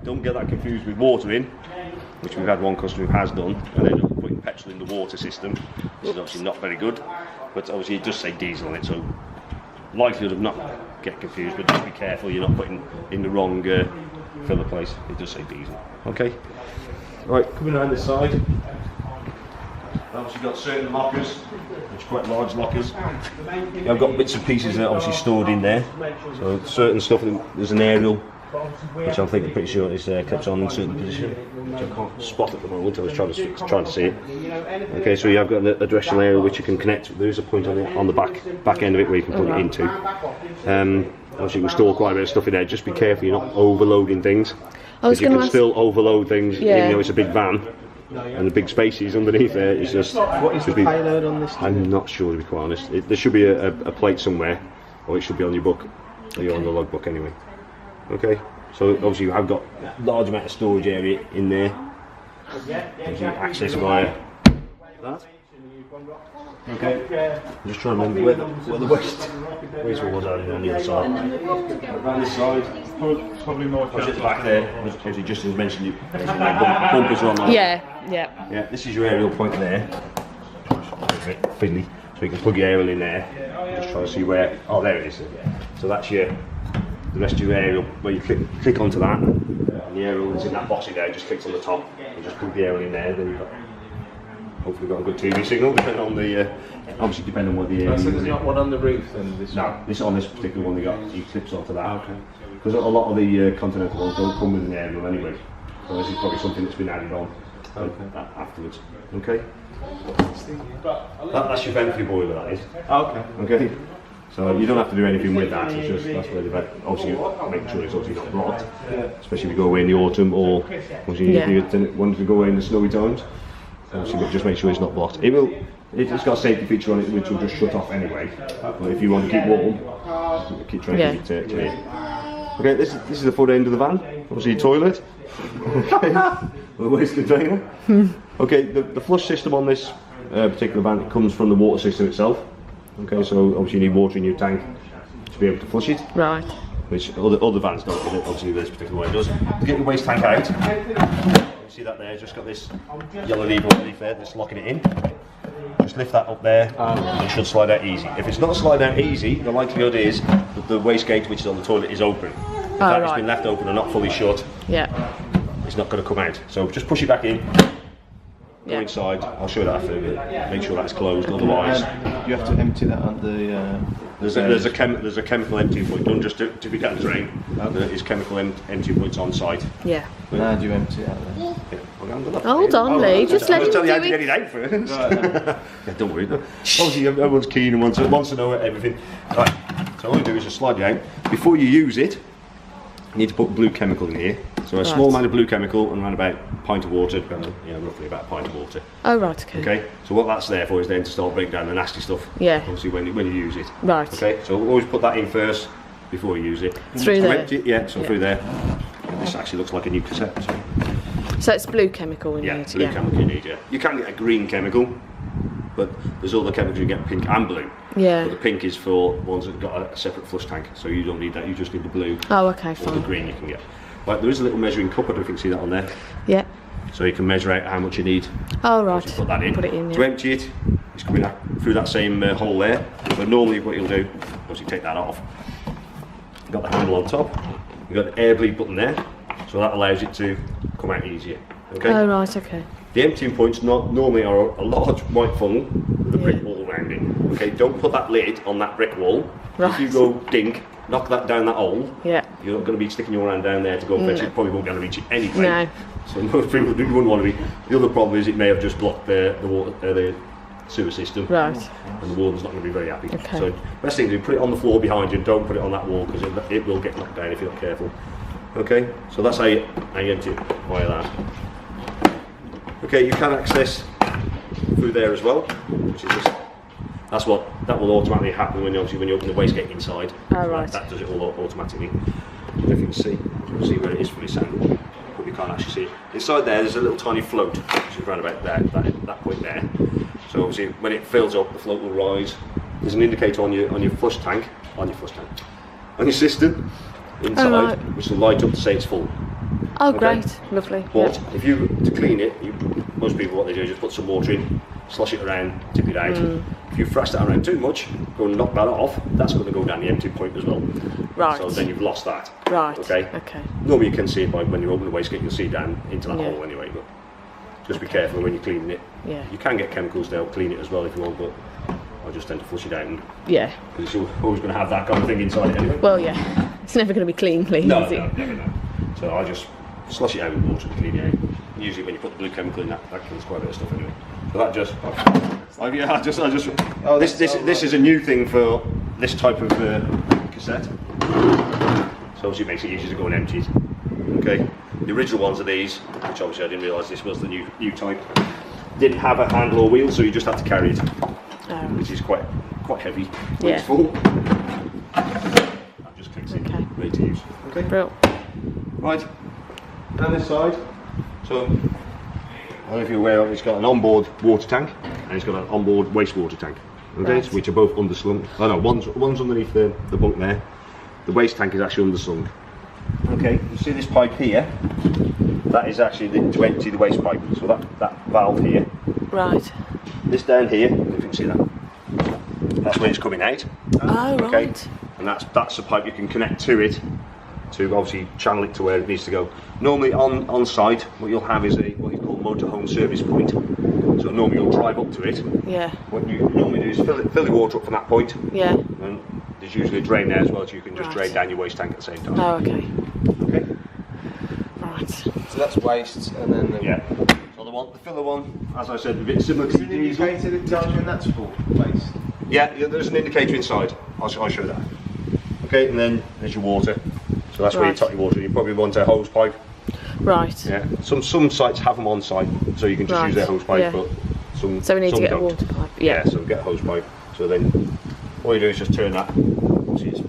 don't get that confused with water in, which we've had one customer who has done, and ended up putting petrol in the water system. This is obviously not very good, but obviously it does say diesel on it, so likelihood of not get confused, but just be careful you're not putting in the wrong filler place. It does say diesel. Okay. Right, coming around this side. Obviously got certain lockers, which are quite large lockers. I've got bits and pieces that are obviously stored in there. So certain stuff, there's an aerial, which I think I'm pretty sure is clips on in a certain position, which I can't spot at the moment. I was trying to see it. Okay, so you have got a directional aerial which you can connect. There is a point on the back end of it where you can plug it into. Obviously you can store quite a bit of stuff in there. Just be careful you're not overloading things, because you can still overload things, even though it's a big van. And the big spaces underneath there is just... What is the payload on this? I'm not sure, to be quite honest. There should be a plate somewhere, or it should be on your book, or you're on the logbook anyway. Okay, so obviously you have got a large amount of storage area in there. Obviously access via that. Okay, I'm just trying to remember where the waste walls are on the other side. Around this side, probably more. At the back there, obviously just as mentioned, bumpers are on there. Yeah. This is your aerial point there. Fiddly, so you can plug your aerial in there. Just trying to see where. Oh, there it is. So that's the rest of your aerial. Where you click onto that, and the aerial is in that boxy there. Just clicks on the top, and just plug the aerial in there. Then you've got. Hopefully got a good TV signal, depending on the, obviously depending on what the area is. So there's not one on the roof then? No, on this particular one he clips onto that. Okay. Because a lot of the Continental ones don't come with an aerial anyway. So this is probably something that's been added on afterwards. Okay? That's your vent for your boiler, that is. Okay? So you don't have to do anything with that, it's just, that's where the vent, obviously make sure it's obviously not blocked. Especially if you go away in the autumn, or obviously if you want to go away in the snowy times. Obviously, just make sure it's not blocked. It's got a safety feature on it which will just shut off anyway. But if you want to keep warm, keep trying to get it to it. Okay, this is the front end of the van. Obviously, your toilet. Okay, the waste container. Okay, the flush system on this particular van, it comes from the water system itself. Okay, so obviously you need water in your tank to be able to flush it. Right. Which other vans don't. Obviously, this particular one does. To get your waste tank out. See that there, just got this yellow lever underneath there that's locking it in. Just lift that up there, and it should slide out easy. If it's not slide out easy, the likelihood is that the waste gate which is on the toilet is open. If that has been left open and not fully shut, it's not going to come out. So just push it back in, go inside. I'll show you that after, make sure that's closed, otherwise... You have to empty that at the... There's a chemical emptying point done just to be down the drain. There is chemical emptying points on site. Yeah. How do you empty it out then? Hold on, Lee. Just let him tell you how do to get it out first. Yeah, don't worry. Obviously, everyone's keen and wants to know everything. Right. So all you do is just slide it out. Before you use it, you need to put blue chemical in here. So a small amount of blue chemical and around about a pint of water, roughly about a pint of water. Oh, right, okay. Okay, so what that's there for is then to start breaking down the nasty stuff. Yeah. Obviously when you use it. Right. Okay, so always put that in first before you use it. Through there? Through there. And this actually looks like a new cassette. So it's blue chemical in it? Blue chemical you need, You can get a green chemical, but there's other chemicals you get pink and blue. Yeah. But the pink is for ones that got a separate flush tank, so you don't need that, you just need the blue. Oh, okay, fine. Or the green you can get. Right, there is a little measuring cup, I don't know if you can see that on there. Yeah. So you can measure out how much you need. Oh, right. Put that in. Put it in, To empty it, it's coming out through that same hole there. So normally what you'll do, obviously take that off. You've got the handle on top, you've got the air bleed button there, so that allows it to come out easier. Okay? Oh, right, okay. The emptying points normally are a large white funnel with a brick wall around it. Okay, don't put that lid on that brick wall. Right. If you go dink, knock that down that hole, you're not going to be sticking your hand down there to go and fetch it. Probably won't be able to reach it anyway. No. So most people you wouldn't want to be. The other problem is it may have just blocked the water, the sewer system. Right. And the warden's not going to be very happy. Okay. So best thing to do, put it on the floor behind you. Don't put it on that wall because it will get knocked down if you're not careful. Okay. So that's how you empty it via that. Okay, you can access through there as well, which is just, that will automatically happen when you open the wastegate inside. Oh, right. That does it all automatically. If you can see where it is fully sampled, but you can't actually see it. Inside there's a little tiny float, which is around about there, that point there. So obviously when it fills up, the float will rise. There's an indicator on your flush tank, on your system inside, which will light up to say it's full. Oh, Okay? great, lovely. But Yeah. if you to clean it, most people what they do is just put some water in, slosh it around, tip it out. If you thrash that around too much, go and knock that off. That's going to go down the empty point as well. Right. So then you've lost that. Right. Okay. Okay. Normally you can see it by when you open the wastegate, you'll see it down into that Yeah. hole anyway. But just be careful when you're cleaning it. Yeah. You can get chemicals to help clean it as well if you want, but I just tend to flush it out Yeah. because you're always going to have that kind of thing inside it anyway. Well, yeah. It's never going to be clean, is No, it? never know. So I just slush it out with water to clean it out. Usually when you put the blue chemical in, that kills quite a bit of stuff anyway. So that just, Oh, this is a new thing for this type of cassette. So obviously it makes it easier to go and empty it. Okay. The original ones are these, which obviously I didn't realise this was the new type. Didn't have a handle or wheel, so you just had to carry it, which is quite heavy when it's Yeah. full. That just clicks in, Okay. ready to use. Okay. Brilliant. Right, down this side. So, I don't know if you're aware, it's got an onboard water tank and it's got an onboard wastewater tank. Okay, Right. which are both underslung. Oh no, one's underneath the bunk there. The waste tank is actually underslung. Okay, you see this pipe here? That is actually to empty the waste pipe. So that valve here, Right. this down here, if you can see that, that's where it's coming out. Oh, Okay, right. and that's the pipe you can connect to it to obviously channel it to where it needs to go. Normally on site, what you'll have is what you call motorhome service point. So normally you'll drive up to it. Yeah. What you normally do is fill the water up from that point, Yeah. and there's usually a drain there as well, so you can just Right. drain down your waste tank at the same time. Oh, okay. Okay. Right. So that's waste, and then the Yeah. So the filler one, as I said, a bit similar to the diesel. indicator that tells you when that's full waste. Yeah, there's an indicator inside. I'll show that. Okay, and then there's your water. So that's where you Right. top your water. You probably want a hose pipe. Right. Yeah. Some sites have them on site, so you can just Right, use their hose pipe. yeah. But some So we need some to get don't. a water pipe. Yeah. Yeah. So get a hose pipe. So then all you do is just turn that. See, it's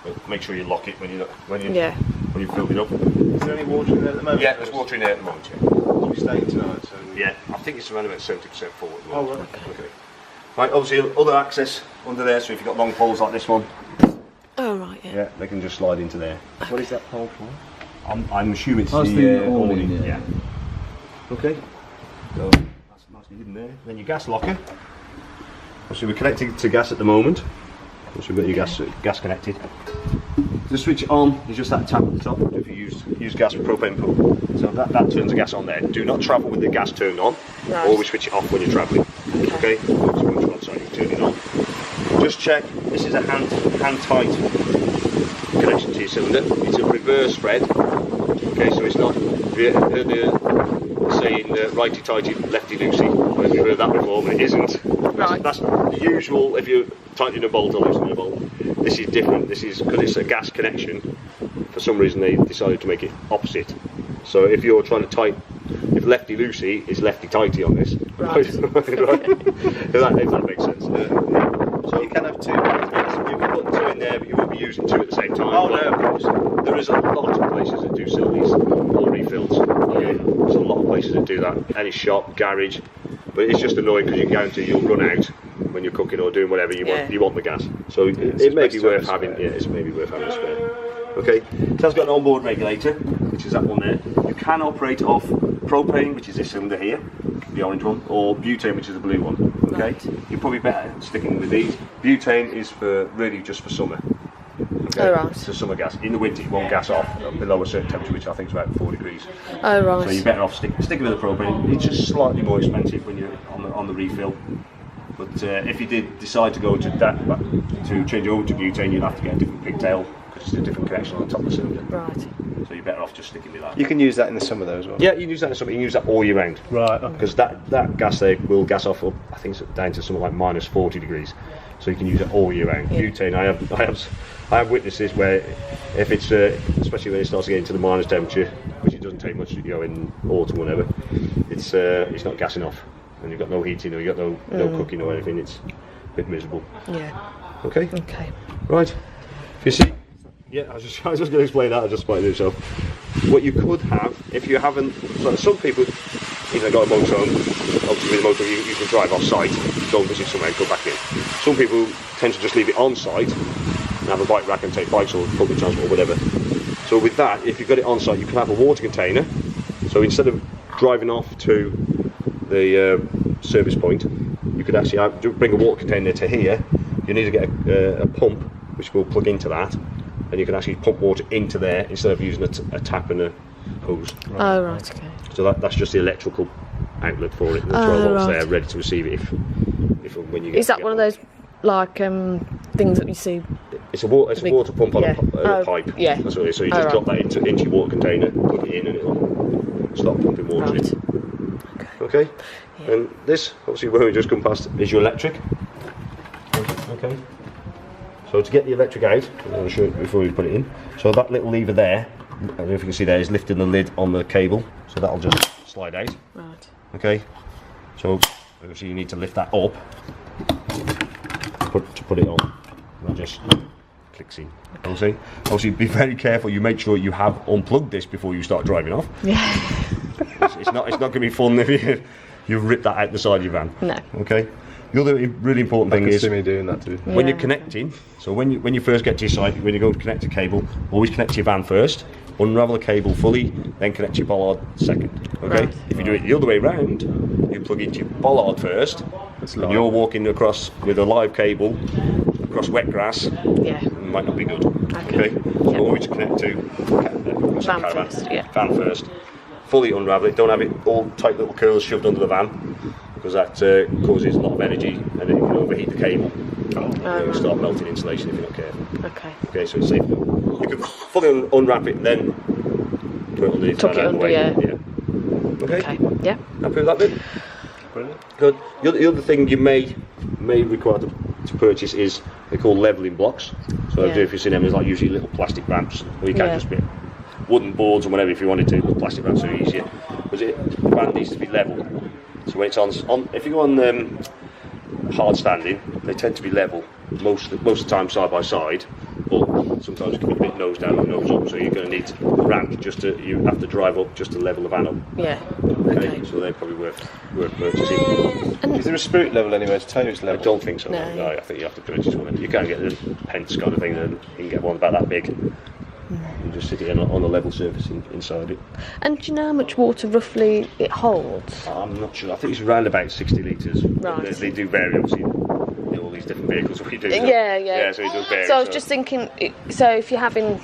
but make sure you lock it when you Yeah. when you fill it up. Is there any water in there at the moment? Yeah, there's water in there at the moment. Yeah. We're staying tonight, so. Yeah, I think it's around about 70% full at the Oh, moment. right. Okay. Right, obviously other access under there, so if you've got long poles like this one, Oh, right, yeah. yeah, they can just slide into there. What is that pole for? I'm assuming it's Oh, it's the the awning, awning, yeah. Okay, so that's nicely hidden there. Then your gas locker. Obviously we're connected to gas at the moment. Obviously we've got your gas connected. To switch it on is just that tap at the top if you use gas with propane pump. So that turns the gas on there. Do not travel with the gas turned on. Right. Always switch it off when you're travelling. Okay? Obviously once you're on site you turn it on. Just check, this is a hand tight connection to your cylinder. It's a reverse thread. Okay, so it's not, have you heard the saying righty tighty, lefty loosey? Have you heard that before? But it isn't. Right. That's the usual if you're tightening a bolt or loosening a bolt. This is different. This is because it's a gas connection. For some reason they decided to make it opposite. So if you're trying to if lefty loosey is lefty tighty on this. Right. if that makes sense. So you can have two. You can put two in there, but you won't be using two at the same time. Oh, no, of course. There is a lot of places that do sillies or refills. Okay? There's a lot of places that do that. Any shop, garage, but it's just annoying because you can guarantee you'll run out when you're cooking or doing whatever you want. You want the gas, so it may be worth having. Yeah, it's maybe worth having a spare. Okay, it has got an onboard regulator, which is that one there. You can operate off propane, which is this cylinder here, the orange one, or butane, which is the blue one. Okay, Right. you're probably better sticking with these. Butane is for really just for summer. Okay, Oh, right. it's a summer gas. In the winter, it won't gas off below a certain temperature, which I think is about 4 degrees. Oh, right. So you're better off sticking with the propane. It's just slightly more expensive when you're on the refill. But if you did decide to go to that, to change over to butane, you'll have to get a different pigtail because it's a different connection on the top of the cylinder. Right. So you're better off just sticking with that. You can use that in the summer though as well. Yeah, you can use that in summer. You can use that all year round. Right. Because that gas there will gas off up, I think it's down to something like minus 40 degrees. So you can use it all year round. Yeah. Butane, I have witnessed this where if it's especially when it starts getting to the minus temperature, which it doesn't take much, in autumn or whatever, it's not gassing off, and you've got no heating or you've got no cooking or anything. It's a bit miserable. Yeah. Okay. Okay. Right. If you see, yeah, I was just going to explain that. I just explained it myself. What you could have, if you haven't, so some people, if they've got a motorhome, obviously with a motorhome you can drive off site, go and visit somewhere and go back in. Some people tend to just leave it on site and have a bike rack and take bikes or public transport or whatever. So with that, if you've got it on site, you can have a water container. So instead of driving off to the service point, you could actually bring a water container to here. You need to get a pump which will plug into that, and you can actually pump water into there instead of using a tap and a hose. Oh, right, okay. So that's just the electrical outlet for it. The 12 volts there, ready to receive it if and when you get. Is that one of those like things that you see? It's a water pump on a pipe. Yeah. That's what it is. So you just drop that into your water container, plug it in, and it'll start pumping water in. Okay. Yeah. And this, obviously, where we just come past, is your electric. Okay. So to get the electric out, I'm going to show you before we put it in. So that little lever there, I don't know if you can see there, is lifting the lid on the cable. So that'll just slide out. Right. Okay. So obviously you need to lift that up to put it on. And that just clicks in. Okay. Obviously, be very careful. You make sure you have unplugged this before you start driving off. Yeah. It's not going to be fun if you rip that out the side of your van. No. Okay. The other really important thing is see me doing that too. when you're connecting. So when you first get to your site, when you go to connect a cable, always connect to your van first. Unravel the cable fully, then connect your bollard second. Okay. Right. If you do it the other way round, you plug into your bollard first. And you're walking across with a live cable across wet grass. Yeah. It might not be good. Okay. So always connect to Van first, yeah. Van first. Fully unravel it. Don't have it all tight little curls shoved under the van, because that causes a lot of energy and it can overheat the cable. It'll start melting insulation if you're not careful. Okay. Okay, so it's safe. You can fully unwrap it and then put it underneath. Tuck it under, yeah. Okay. Okay. Yeah. Happy with that bit? Brilliant. Good. The other thing you may require to purchase is they're called levelling blocks. So Yeah. if you've seen them, there's like usually little plastic ramps, or you can just be wooden boards or whatever if you wanted to. Little plastic ramps are easier. But the van needs to be level. So when it's on if you go on hard standing, they tend to be level most of the time side by side, but sometimes it can be a bit nose down or nose up. So you're going to need ramps you have to drive up just to level the van up. Yeah. Okay. So they're probably worth purchasing. Is there a spirit level anyway to tell you it's I level? don't think so. No. No, I think you have to purchase one. You can get the pence kind of thing, and you can get one about that big. You just sit it on a level surface inside it. And do you know how much water roughly it holds? I'm not sure. I think it's around about 60 litres. Right. They do vary, obviously. In all these different vehicles we do. Yeah. Yeah, so it does vary. So I was just thinking, so if you're having,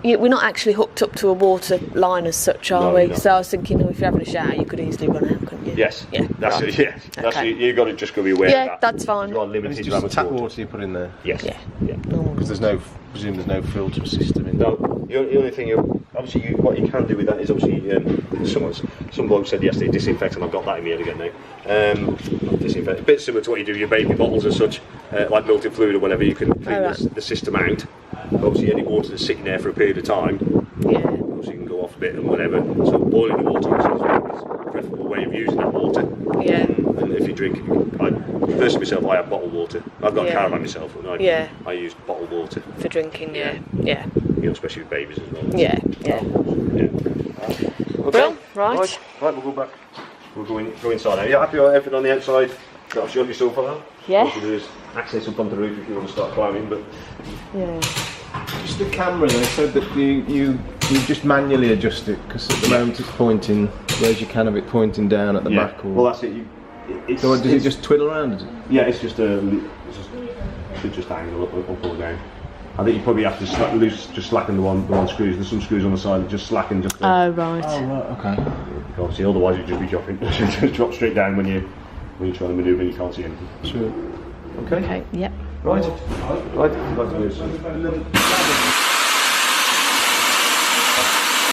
we're not actually hooked up to a water line as such, are No, we? you're not. So I was thinking, if you're having a shower, you could easily run out, couldn't you? Yes. Yeah. That's right. it. Yeah. That's Okay. it. You've got to just go be aware of Yeah, that. that's fine. You are limited It's to how just much tap water you put in there. Yes. Yeah. Yeah. Because presume there's no filter system in No, the only thing what you can do with that is obviously some bloke said yesterday disinfect, and I've got that in my head again now. Not disinfect, a bit similar to what you do with your baby bottles and such, like melted fluid or whatever. You can clean the system out. Obviously, any water that's sitting there for a period of time, Yeah. obviously you can go off a bit and whatever. So boiling the water is a preferable way of using that water. Yeah. And if you drink, personally myself, I have bottled water. I've got a caravan myself, and I use bottled water. For drinking, yeah. Especially with babies as well. Yeah. Okay. Well, right. We'll go back. We'll go inside now. You happy with everything on the outside? I've shown you so far. Yeah. All you do is access up onto the roof if you want to start climbing, but Yeah. Just the camera, they said that you just manually adjust it, because at the moment it's pointing, where's your can of it pointing down at the back? Or, well, that's it. so does it just twiddle around? Does it? Yeah, it's just should just angle up or down. I think you probably have to slacken the one screws. There's some screws on the side that just slacken just. Oh, right. Oh, right, okay. Obviously, otherwise you'd just be dropping. Just drop straight down when you're trying to manoeuvre and you can't see anything. Sure. Okay. Okay, yep. Right. Right. I'd like to do this.